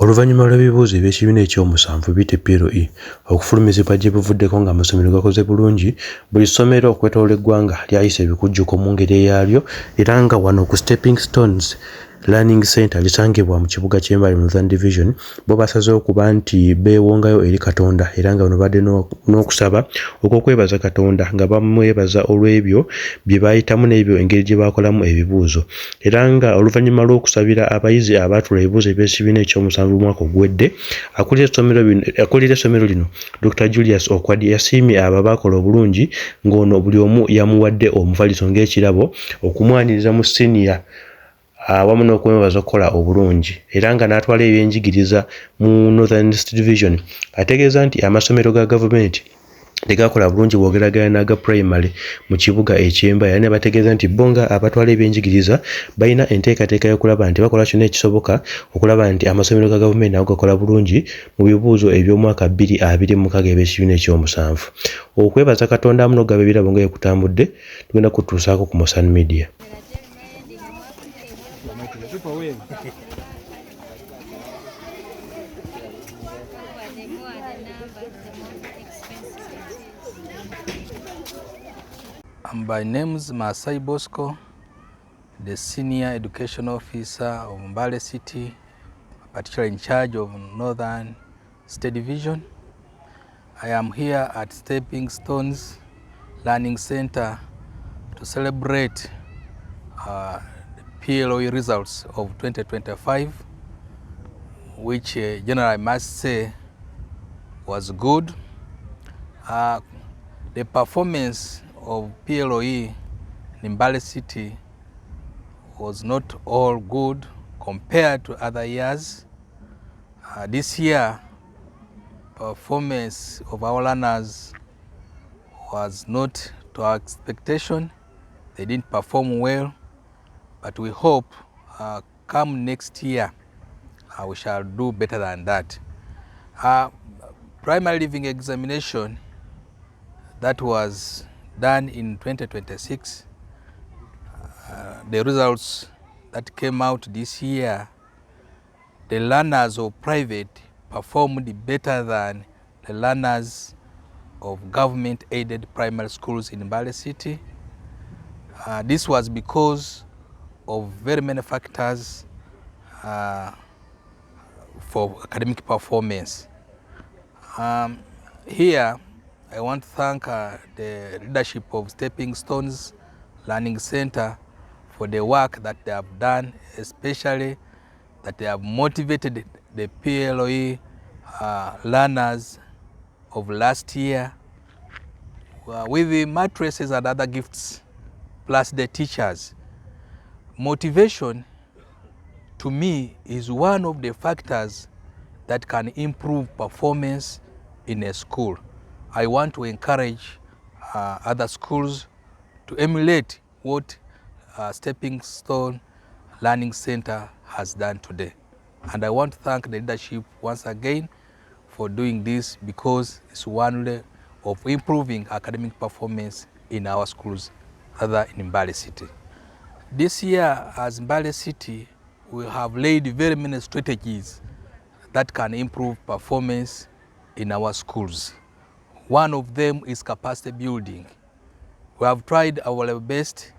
Oluvannyuma lw'ebibuuzo eby'ekibiina ekyomusanvu biyite PLE okufulumizibwa gye buvuddeko ng'amasomero gakoze bulungi, buli ssomero okwetooloola eggwanga lyayisa ebikujjuko mu ngeri eyaalyo era nga wano ku Stepping Stones Learning Center lisangibwa mu kibuga ky'Embale mu Northern Division bo basazeewo okuba nti beewongayo eri Katonda era nga bano badde n'okusaba okw'okwebaza Katonda nga bamwebaza olw'ebyo bye baayitamu n'ebyo engeri gye baakolamu ebibuuzo era nga oluvannyuma lw'okusabira abayizi abaatula ebibuuzo eby'ekibiina ekyomusanvu omwaka ogwedde akulira essomero lino Dr. Julius Okwadi yasiimye abo abaakola obulungi ng'ono buli omu yamuwadde omufaliso ng'ekirabo okumwaniriza mu siniya awamu n'okwembaza okukola obulungi era nga n'atwala ebyenjigiriza mu Northern Division ategeeza nti amasomero ga gavumenti tegakola bulungi bwogeraganya n'aga primary mu kibuga eky'Embale era ne bategeeza nti bo nga abatwala ebyenjigiriza balina enteekateeka y'okulaba nti bakola kyonna ekisoboka okulaba nti amasomero ga gavumenti nago gakola bulungi mu bibuuzo eby'omwaka 2026 eb'ekibiina ekyomusanvu. Okwebaza Katonda amu n'okugaba ebirabo nga ekutambudde tugenda kutuusaako ku Mosan Media. My name is Masai Bosco, the Senior Education Officer of Mbale City, particularly in charge of Northern State Division. I am here at Stepping Stones Learning Center to celebrate the PLE results of 2025, which generally I must say was good. The performance of PLE in Mbale City was not all good compared to other years. This year, performance of our learners was not to our expectation. They didn't perform well, but we hope come next year we shall do better than that. Primary leaving examination that was done in 2026, the results that came out this year, the learners of private performed better than the learners of government-aided primary schools in Mbale City. This was because of very many factors for academic performance. Here, I want to thank the leadership of Stepping Stones Learning Center for the work that they have done, especially that they have motivated the PLE learners of last year with the mattresses and other gifts, plus the teachers. Motivation, to me, is one of the factors that can improve performance in a school. I want to encourage other schools to emulate what Stepping Stone Learning Center has done today. And I want to thank the leadership once again for doing this because it's one way of improving academic performance in our schools other in Mbale City. This year, as Mbale City, we have laid very many strategies that can improve performance in our schools. One of them is capacity building. We have tried our level best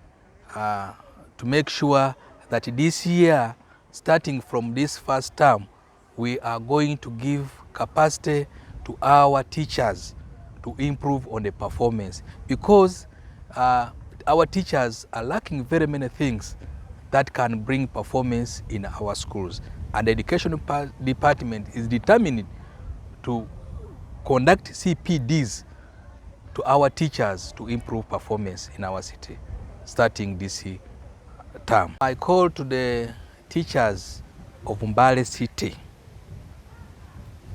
to make sure that this year, starting from this first term, we are going to give capacity to our teachers to improve on the performance because our teachers are lacking very many things that can bring performance in our schools. And the education department is determined to conduct CPDs to our teachers to improve performance in our city, starting this term. I call to the teachers of Mbale City,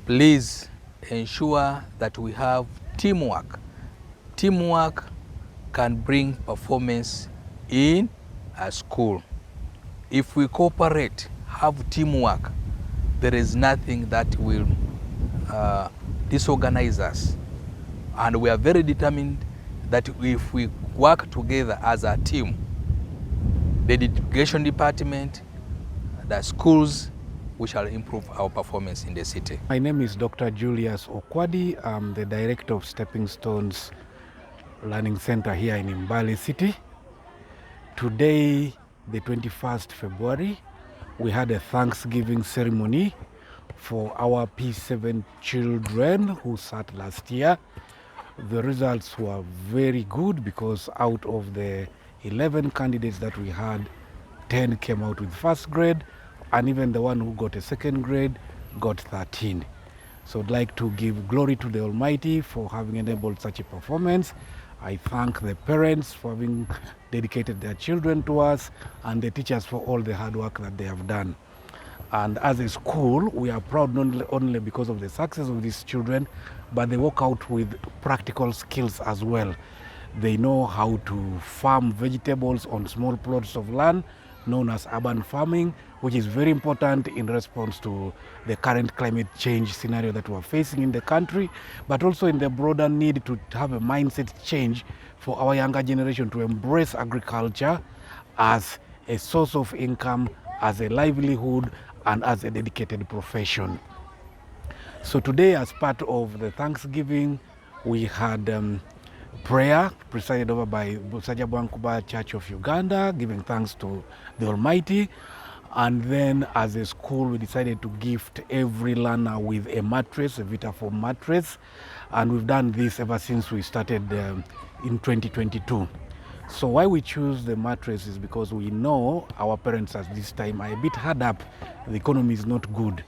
please ensure that we have teamwork. Teamwork can bring performance in a school. If we cooperate, have teamwork, there is nothing that will disorganize us. And we are very determined that if we work together as a team, the education department, the schools, we shall improve our performance in the city. My name is Dr. Julius Okwadi. I'm the director of Stepping Stones Learning Center here in Mbale City. Today, the 21st February, we had a Thanksgiving ceremony for our P7 children who sat last year. The results were very good because out of the 11 candidates that we had, 10 came out with first grade, and even the one who got a second grade got 13. So I'd like to give glory to the Almighty for having enabled such a performance. I thank the parents for having dedicated their children to us, and the teachers for all the hard work that they have done. And as a school, we are proud not only because of the success of these children, but they work out with practical skills as well. They know how to farm vegetables on small plots of land, known as urban farming, which is very important in response to the current climate change scenario that we're facing in the country, but also in the broader need to have a mindset change for our younger generation to embrace agriculture as a source of income, as a livelihood, and as a dedicated profession. So today, as part of the Thanksgiving, we had prayer presided over by Busaja Bwankuba Church of Uganda, giving thanks to the Almighty. And then as a school, we decided to gift every learner with a mattress, a Vitafoam mattress. And we've done this ever since we started in 2022. So why we choose the mattress is because we know our parents at this time are a bit hard up. The economy is not good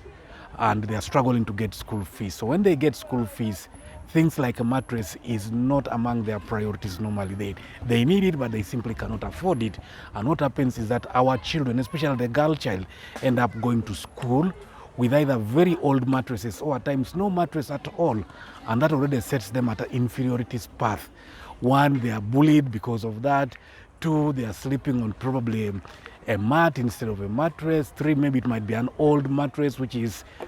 and they are struggling to get school fees. So when they get school fees, things like a mattress is not among their priorities normally. They need it, but they simply cannot afford it. And what happens is that our children, especially the girl child, end up going to school with either very old mattresses or at times no mattress at all. And that already sets them at an inferiority path. One, they are bullied because of that. Two, they are sleeping on probably a mat instead of a mattress. Three, maybe it might be an old mattress which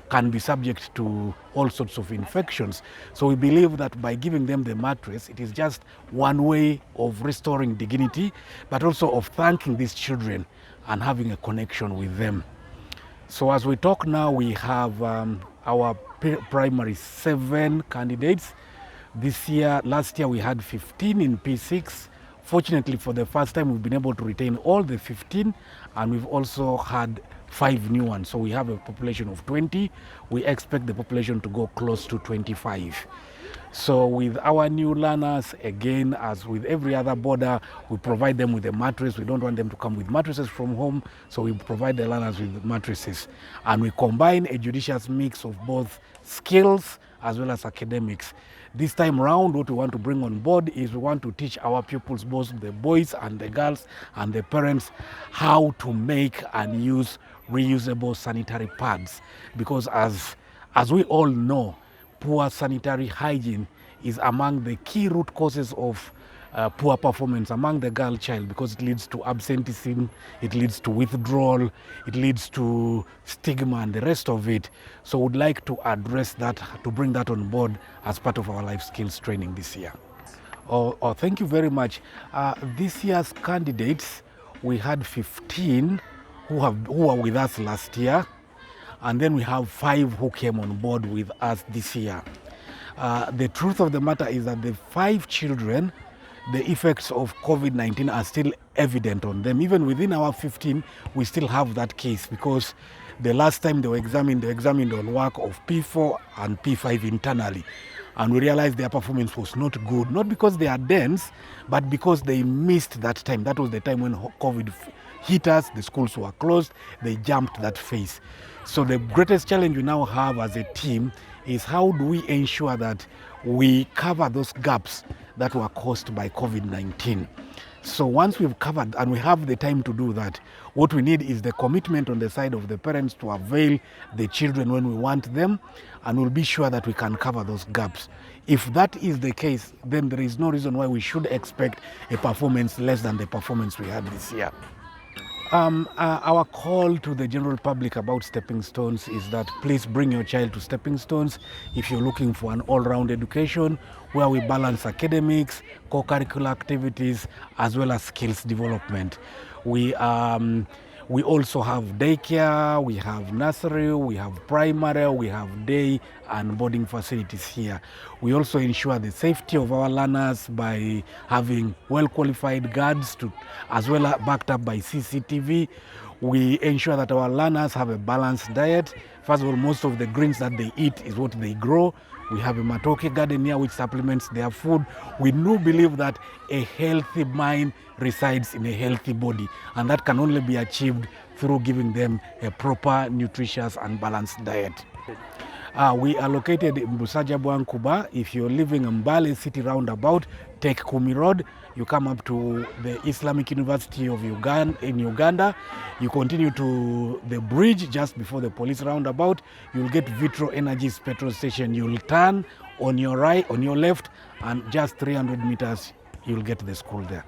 can be subject to all sorts of infections. So we believe that by giving them the mattress, it is just one way of restoring dignity, but also of thanking these children and having a connection with them. So as we talk now, we have our primary 7 candidates. Last year we had 15 in P6. Fortunately, for the first time, we've been able to retain all the 15, and we've also had 5 new ones. So we have a population of 20. We expect the population to go close to 25. So with our new learners, again, as with every other border, we provide them with a mattress. We don't want them to come with mattresses from home, so we provide the learners with mattresses. And we combine a judicious mix of both skills as well as academics. This time round, what we want to bring on board is we want to teach our pupils, both the boys and the girls and the parents, how to make and use reusable sanitary pads. Because as we all know, poor sanitary hygiene is among the key root causes of poor performance among the girl child, because it leads to absenteeism, it leads to withdrawal, it leads to stigma and the rest of it. So we'd like to address that, to bring that on board as part of our life skills training this year. Thank you very much. This year's candidates, we had 15 who were with us last year, and then we have 5 who came on board with us this year. The truth of the matter is that the 5 children, the effects of COVID-19 are still evident on them. Even within our 15, we still have that case, because the last time they were examined on work of P4 and P5 internally. And we realized their performance was not good, not because they are dense, but because they missed that time. That was the time when COVID hit us, the schools were closed, they jumped that phase. So the greatest challenge we now have as a team is how do we ensure that we cover those gaps that were caused by COVID-19. So once we've covered and we have the time to do that, what we need is the commitment on the side of the parents to avail the children when we want them, and we'll be sure that we can cover those gaps. If that is the case, then there is no reason why we should expect a performance less than the performance we had this year. Our call to the general public about Stepping Stones is that please bring your child to Stepping Stones if you're looking for an all-round education where we balance academics, co-curricular activities, as well as skills development. We We also have daycare, we have nursery, we have primary, we have day and boarding facilities here. We also ensure the safety of our learners by having well-qualified guards as well as backed up by CCTV. We ensure that our learners have a balanced diet. First of all, most of the greens that they eat is what they grow. We have a matoke garden here which supplements their food. We do believe that a healthy mind resides in a healthy body, and that can only be achieved through giving them a proper, nutritious and balanced diet. We are located in Busajabwa Nkuba. If you're living in Mbale City roundabout, take Kumi Road. You come up to the Islamic University of Uganda in Uganda. You continue to the bridge just before the police roundabout. You'll get Vitro Energies petrol station. You'll turn on your right, on your left, and just 300 meters, you'll get the school there.